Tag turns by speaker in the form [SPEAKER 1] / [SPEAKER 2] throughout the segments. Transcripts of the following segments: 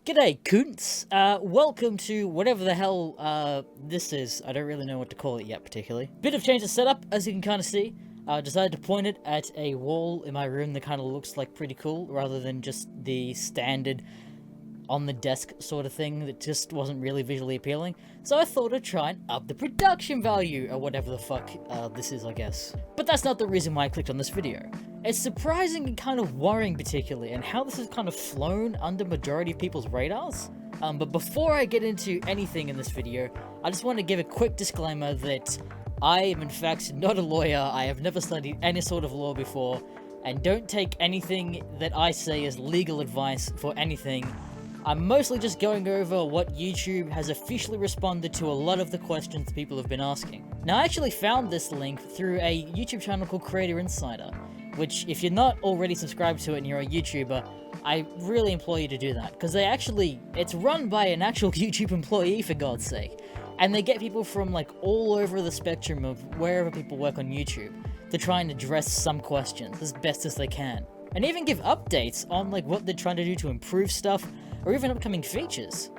[SPEAKER 1] G'day, Coons. Welcome to whatever the hell, this is. I don't really know what to call it yet, particularly. Bit of change of setup, as you can kind of see. I decided to point it at a wall in my room that kind of looks like pretty cool, rather than just the standard on-the-desk sort of thing that just wasn't really visually appealing. So I thought I'd try and up the production value, or whatever the fuck, this is, I guess. But that's not the reason why I clicked on this video. It's surprising and kind of worrying particularly, and how this has kind of flown under majority of people's radars. But before I get into anything in this video, I just want to give a quick disclaimer that I am in fact not a lawyer, I have never studied any sort of law before, and don't take anything that I say as legal advice for anything. I'm mostly just going over what YouTube has officially responded to a lot of the questions people have been asking. Now, I actually found this link through a YouTube channel called Creator Insider, which, if you're not already subscribed to it and you're a YouTuber, I really implore you to do that, because it's run by an actual YouTube employee, for God's sake, and they get people from like all over the spectrum of wherever people work on YouTube to try and address some questions as best as they can, and even give updates on like what they're trying to do to improve stuff, or even upcoming features.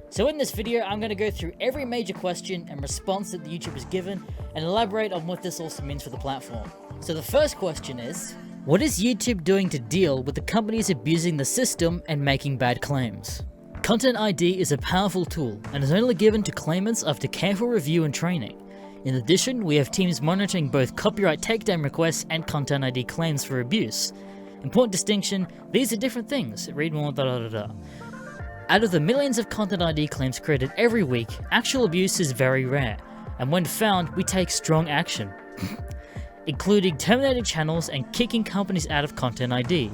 [SPEAKER 1] So in this video, I'm going to go through every major question and response that the YouTube has given, and elaborate on what this also means for the platform. So the first question is, what is YouTube doing to deal with the companies abusing the system and making bad claims? Content ID is a powerful tool, and is only given to claimants after careful review and training. In addition, we have teams monitoring both copyright takedown requests and Content ID claims for abuse. Important distinction, these are different things. Read more Out of the millions of Content ID claims created every week, actual abuse is very rare, and when found, we take strong action. Including terminating channels and kicking companies out of Content ID.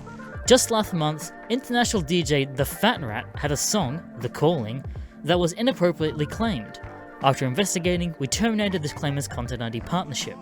[SPEAKER 1] Just last month, international DJ The Fat Rat had a song, The Calling, that was inappropriately claimed. After investigating, we terminated this claimant's Content ID partnership.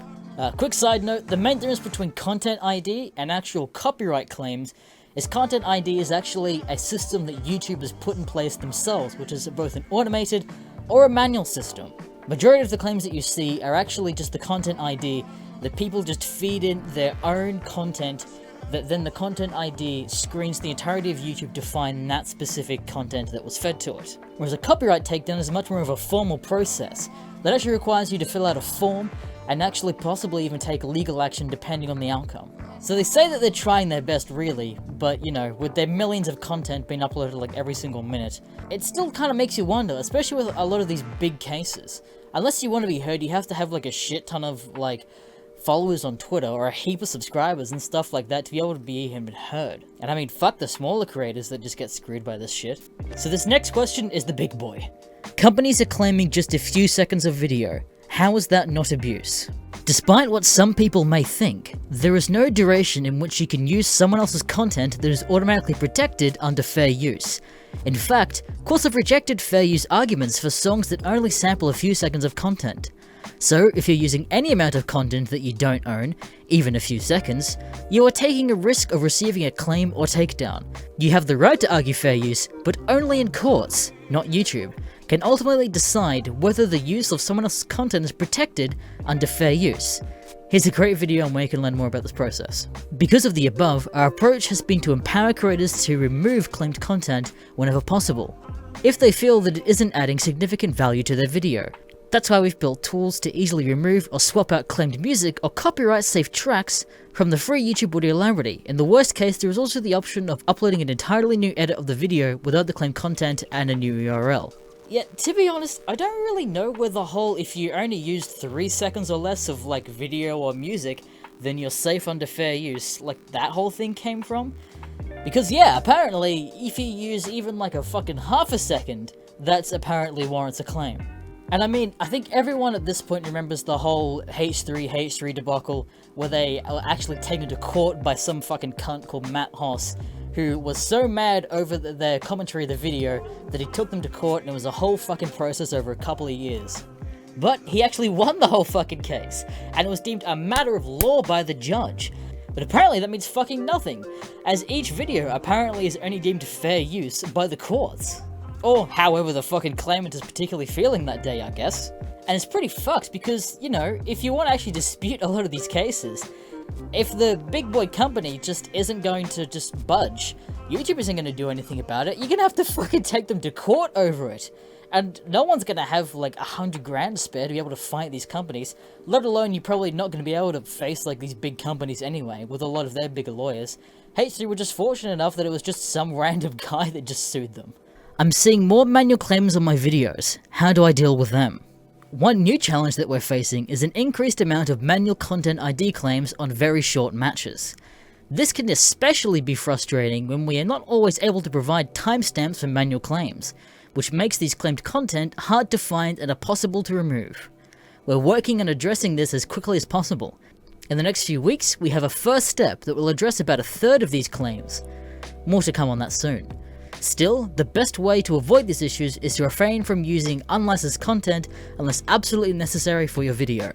[SPEAKER 1] Quick side note, the main difference between Content ID and actual copyright claims is Content ID is actually a system that YouTube has put in place themselves, which is both an automated or a manual system. Majority of the claims that you see are actually just the Content ID that people just feed in their own content, that then the Content ID screens the entirety of YouTube to find that specific content that was fed to it. Whereas a copyright takedown is much more of a formal process that actually requires you to fill out a form and actually possibly even take legal action depending on the outcome. So they say that they're trying their best really, but you know, with their millions of content being uploaded like every single minute, it still kind of makes you wonder, especially with a lot of these big cases. Unless you want to be heard, you have to have like a shit ton of like followers on Twitter or a heap of subscribers and stuff like that to be able to be even heard. And I mean, fuck the smaller creators that just get screwed by this shit. So this next question is the big boy. Companies are claiming just a few seconds of video. How is that not abuse? Despite what some people may think, there is no duration in which you can use someone else's content that is automatically protected under fair use. In fact, courts have rejected fair use arguments for songs that only sample a few seconds of content. So, if you're using any amount of content that you don't own, even a few seconds, you are taking a risk of receiving a claim or takedown. You have the right to argue fair use, but only in courts, not YouTube, can ultimately decide whether the use of someone else's content is protected under fair use. Here's a great video on where you can learn more about this process. Because of the above, our approach has been to empower creators to remove claimed content whenever possible, if they feel that it isn't adding significant value to their video. That's why we've built tools to easily remove or swap out claimed music or copyright-safe tracks from the free YouTube audio library. In the worst case, there is also the option of uploading an entirely new edit of the video without the claimed content and a new URL. Yeah, to be honest, I don't really know where the whole if you only used 3 seconds or less of like video or music, then you're safe under fair use, like that whole thing came from. Because yeah, apparently, if you use even like a fucking half a second, that's apparently warrants a claim. And I mean, I think everyone at this point remembers the whole H3 debacle, where they were actually taken to court by some fucking cunt called Matt Hoss, who was so mad over their commentary of the video that he took them to court, and it was a whole fucking process over a couple of years. But he actually won the whole fucking case, and it was deemed a matter of law by the judge. But apparently that means fucking nothing, as each video apparently is only deemed fair use by the courts. Or however the fucking claimant is particularly feeling that day, I guess. And it's pretty fucked because, you know, if you want to actually dispute a lot of these cases, If the big boy company just isn't going to just budge, YouTube isn't going to do anything about it. You're going to have to fucking take them to court over it. And no one's going to have like $100,000 spare to be able to fight these companies, let alone you're probably not going to be able to face like these big companies anyway, with a lot of their bigger lawyers. H3 were just fortunate enough that it was just some random guy that just sued them. I'm seeing more manual claims on my videos. How do I deal with them? One new challenge that we're facing is an increased amount of manual content ID claims on very short matches. This can especially be frustrating when we are not always able to provide timestamps for manual claims, which makes these claimed content hard to find and impossible to remove. We're working on addressing this as quickly as possible. In the next few weeks, we have a first step that will address about a third of these claims. More to come on that soon. Still, the best way to avoid these issues is to refrain from using unlicensed content unless absolutely necessary for your video.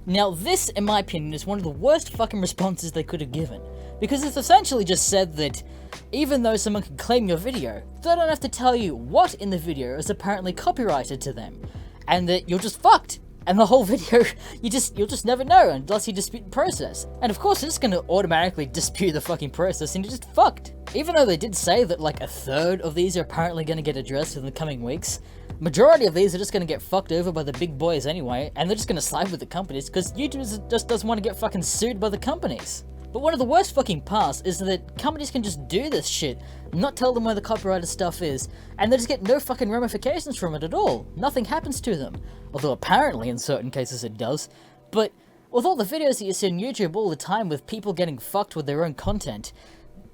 [SPEAKER 1] Now this, in my opinion, is one of the worst fucking responses they could have given, because it's essentially just said that even though someone can claim your video, they don't have to tell you what in the video is apparently copyrighted to them, and that you're just fucked. And the whole video, you'll just never know unless you dispute the process. And of course, it's just gonna automatically dispute the fucking process and you're just fucked. Even though they did say that like a third of these are apparently gonna get addressed in the coming weeks, majority of these are just gonna get fucked over by the big boys anyway, and they're just gonna side with the companies because YouTube just doesn't want to get fucking sued by the companies. But one of the worst fucking parts is that companies can just do this shit, not tell them where the copyrighted stuff is, and they just get no fucking ramifications from it at all. Nothing happens to them. Although apparently in certain cases it does. But with all the videos that you see on YouTube all the time with people getting fucked with their own content,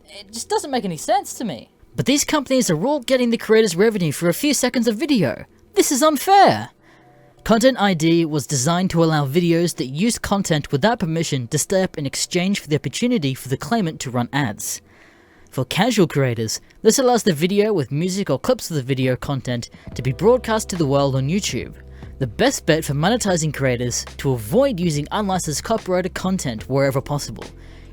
[SPEAKER 1] it just doesn't make any sense to me. But these companies are all getting the creators' revenue for a few seconds of video. This is unfair. Content ID was designed to allow videos that use content without permission to stay up in exchange for the opportunity for the claimant to run ads. For casual creators, this allows the video with music or clips of the video content to be broadcast to the world on YouTube. The best bet for monetizing creators to avoid using unlicensed copyrighted content wherever possible.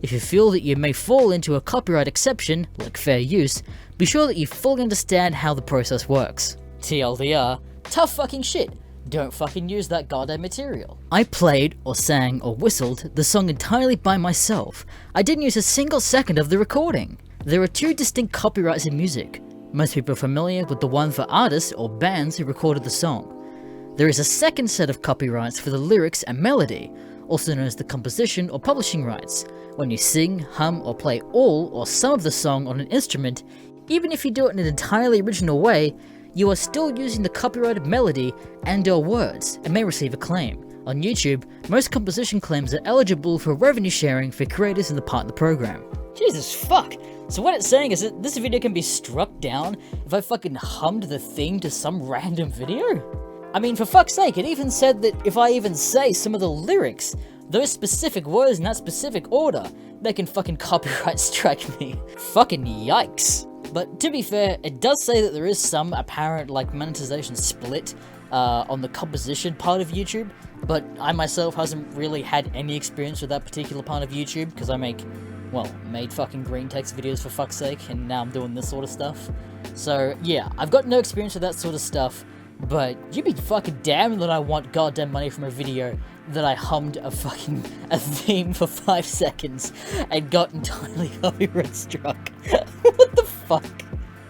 [SPEAKER 1] If you feel that you may fall into a copyright exception, like fair use, be sure that you fully understand how the process works. TLDR, tough fucking shit. Don't fucking use that goddamn material. I played, or sang, or whistled the song entirely by myself. I didn't use a single second of the recording. There are two distinct copyrights in music. Most people are familiar with the one for artists or bands who recorded the song. There is a second set of copyrights for the lyrics and melody, also known as the composition or publishing rights. When you sing, hum, or play all or some of the song on an instrument, even if you do it in an entirely original way, you are still using the copyrighted melody and/or words and may receive a claim. On YouTube, most composition claims are eligible for revenue sharing for creators in the partner program. Jesus fuck! So what it's saying is that this video can be struck down if I fucking hummed the theme to some random video? I mean, for fuck's sake, it even said that if I even say some of the lyrics, those specific words in that specific order, they can fucking copyright strike me. Fucking yikes. But to be fair, it does say that there is some apparent like monetization split on the composition part of YouTube, but I myself hasn't really had any experience with that particular part of YouTube because I made fucking green text videos for fuck's sake, and now I'm doing this sort of stuff. So yeah, I've got no experience with that sort of stuff, but you be fucking damned that I want goddamn money from a video that I hummed a theme for 5 seconds and got entirely copyright struck. What the fuck?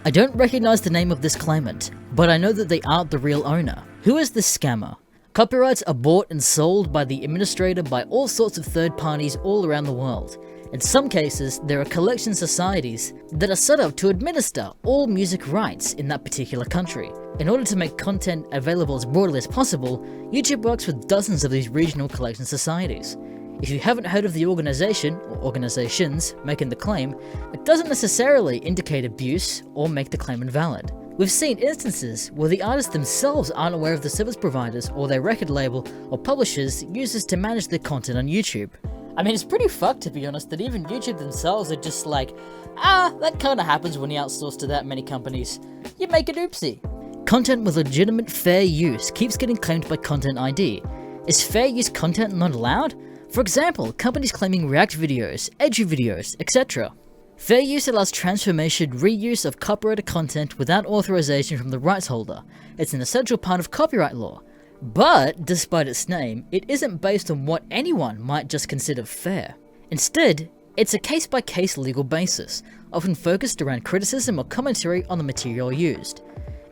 [SPEAKER 1] I don't recognize the name of this claimant, but I know that they aren't the real owner. Who is this scammer? Copyrights are bought and sold by the administrator by all sorts of third parties all around the world. In some cases, there are collection societies that are set up to administer all music rights in that particular country. In order to make content available as broadly as possible, YouTube works with dozens of these regional collection societies. If you haven't heard of the organization, or organizations, making the claim, it doesn't necessarily indicate abuse or make the claim invalid. We've seen instances where the artists themselves aren't aware of the service providers or their record label or publishers uses to manage their content on YouTube. I mean, it's pretty fucked to be honest that even YouTube themselves are just like, that kinda happens when you outsource to that many companies. You make an oopsie. Content with legitimate fair use keeps getting claimed by Content ID. Is fair use content not allowed? For example, companies claiming React videos, Edge videos, etc. Fair use allows transformation, reuse of copyrighted content without authorization from the rights holder. It's an essential part of copyright law. But, despite its name, it isn't based on what anyone might just consider fair. Instead, it's a case-by-case legal basis, often focused around criticism or commentary on the material used.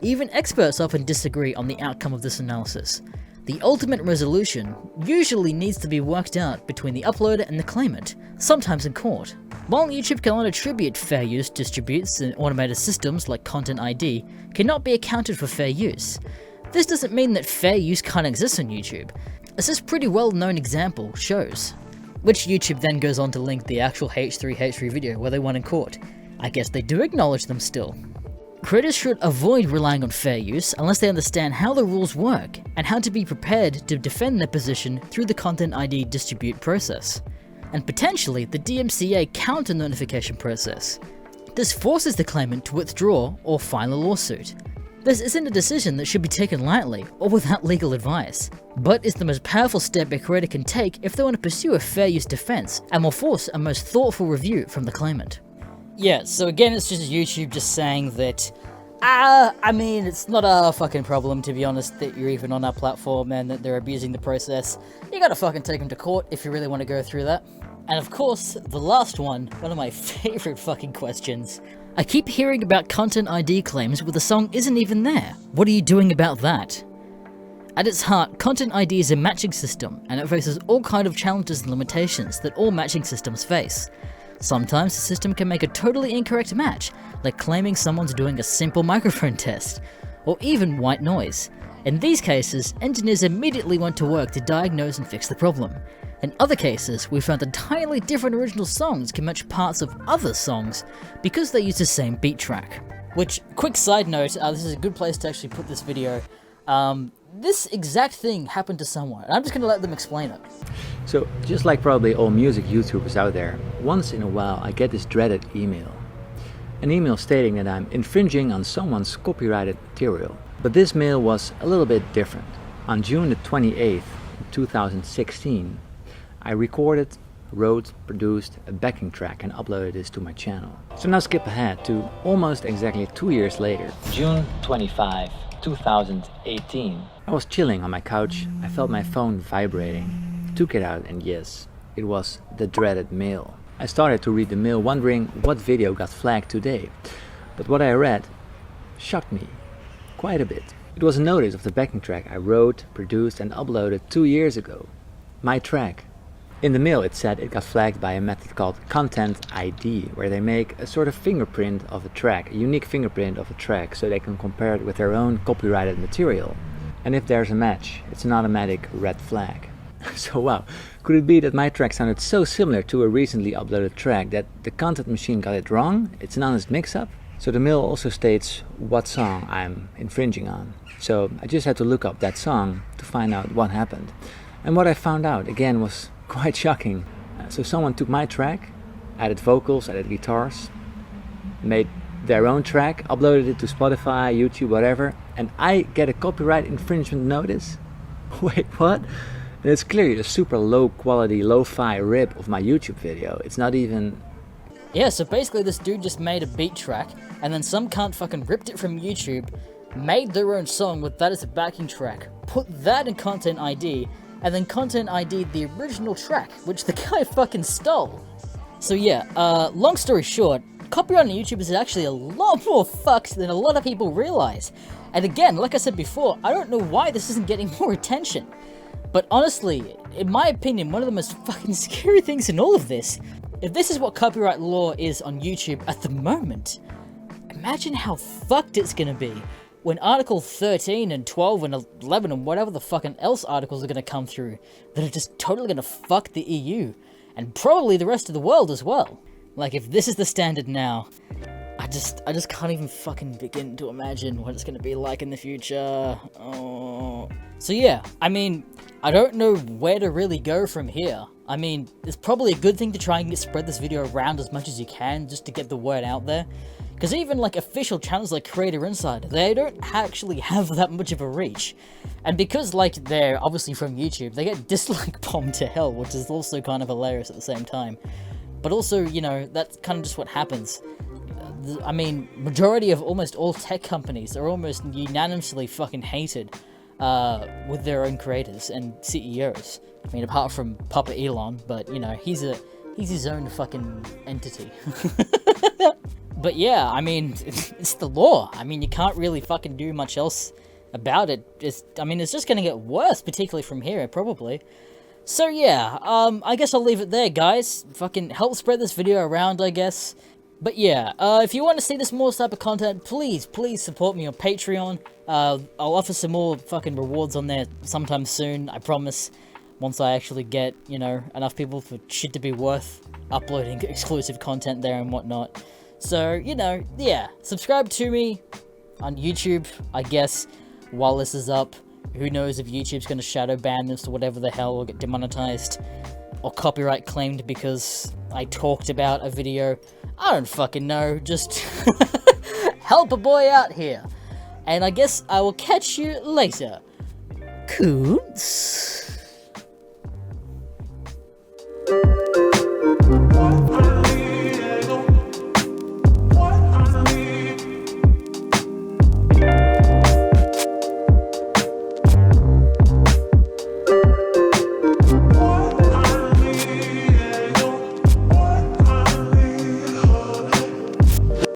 [SPEAKER 1] Even experts often disagree on the outcome of this analysis. The ultimate resolution usually needs to be worked out between the uploader and the claimant, sometimes in court. While YouTube cannot attribute fair use, distributes and automated systems like Content ID cannot be accounted for fair use. This doesn't mean that fair use can't exist on YouTube, as this pretty well-known example shows. Which YouTube then goes on to link the actual H3 video where they won in court. I guess they do acknowledge them still. Creators should avoid relying on fair use unless they understand how the rules work and how to be prepared to defend their position through the Content ID distribute process, and potentially the DMCA counter notification process. This forces the claimant to withdraw or file a lawsuit. This isn't a decision that should be taken lightly or without legal advice, but is the most powerful step a creator can take if they want to pursue a fair use defense and will force a most thoughtful review from the claimant. Yeah, so again, it's just YouTube just saying that, I mean, it's not our fucking problem, to be honest, that you're even on our platform and that they're abusing the process. You gotta fucking take them to court if you really want to go through that. And of course, the last one of my favorite fucking questions. I keep hearing about Content ID claims where the song isn't even there. What are you doing about that? At its heart, Content ID is a matching system, and it faces all kinds of challenges and limitations that all matching systems face. Sometimes the system can make a totally incorrect match, like claiming someone's doing a simple microphone test, or even white noise. In these cases, engineers immediately went to work to diagnose and fix the problem. In other cases, we found entirely different original songs can match parts of other songs because they use the same beat track. Which, quick side note, this is a good place to actually put this video. This exact thing happened to someone, and I'm just going to let them explain it.
[SPEAKER 2] So, just like probably all music YouTubers out there, once in a while I get this dreaded email. An email stating that I'm infringing on someone's copyrighted material. But this mail was a little bit different. On June the 28th, 2016, I recorded, wrote, produced a backing track and uploaded this to my channel. So now skip ahead to almost exactly 2 years later. June 25, 2018. I was chilling on my couch, I felt my phone vibrating, took it out, and yes, it was the dreaded mail. I started to read the mail wondering what video got flagged today, but what I read shocked me quite a bit. It was a notice of the backing track I wrote, produced and uploaded 2 years ago. My track. In the mail it said it got flagged by a method called Content ID, where they make a sort of fingerprint of a track, a unique fingerprint of a track, so they can compare it with their own copyrighted material. And if there's a match, it's an automatic red flag. So wow, could it be that my track sounded so similar to a recently uploaded track that the content machine got it wrong? It's an honest mix-up? So the mail also states what song I'm infringing on. So I just had to look up that song to find out what happened. And what I found out, again, was quite shocking. So someone took my track, added vocals, added guitars, made their own track, uploaded it to Spotify, YouTube, whatever, and I get a copyright infringement notice? Wait, what? And it's clearly a super low quality, lo-fi rip of my YouTube video. It's not even...
[SPEAKER 1] Yeah, so basically this dude just made a beat track, and then some cunt fucking ripped it from YouTube, made their own song with that as a backing track, put that in Content ID, and then Content ID'd the original track, which the guy fucking stole. So yeah, long story short, copyright on YouTube is actually a lot more fucked than a lot of people realize. And again, like I said before, I don't know why this isn't getting more attention. But honestly, in my opinion, one of the most fucking scary things in all of this, if this is what copyright law is on YouTube at the moment, imagine how fucked it's gonna be when Article 13 and 12 and 11 and whatever the fucking else articles are gonna come through that are just totally gonna fuck the EU, and probably the rest of the world as well. Like, if this is the standard now, I just can't even fucking begin to imagine what it's gonna be like in the future. Oh. So yeah, I mean, I don't know where to really go from here. I mean, it's probably a good thing to try and spread this video around as much as you can, just to get the word out there. Because even like official channels like Creator Insider, they don't actually have that much of a reach. And because like they're obviously from YouTube, they get dislike bombed to hell, which is also kind of hilarious at the same time. But also, you know, that's kind of just what happens. I mean, majority of almost all tech companies are almost unanimously fucking hated with their own creators and CEOs. I mean, apart from Papa Elon, but you know, he's He's his own fucking entity. But yeah, I mean, it's the law. I mean, you can't really fucking do much else about it. It's just gonna get worse, particularly from here, probably. So yeah, I guess I'll leave it there, guys. Fucking help spread this video around, I guess. But yeah, if you want to see this more type of content, please support me on Patreon. I'll offer some more fucking rewards on there sometime soon, I promise. Once I actually get, you know, enough people for shit to be worth uploading exclusive content there and whatnot. So, you know, yeah, subscribe to me on YouTube, I guess, while this is up. Who knows if YouTube's gonna shadow ban this or whatever the hell, or get demonetized or copyright claimed because I talked about a video. I don't fucking know, just help a boy out here. And I guess I will catch you later. Coons.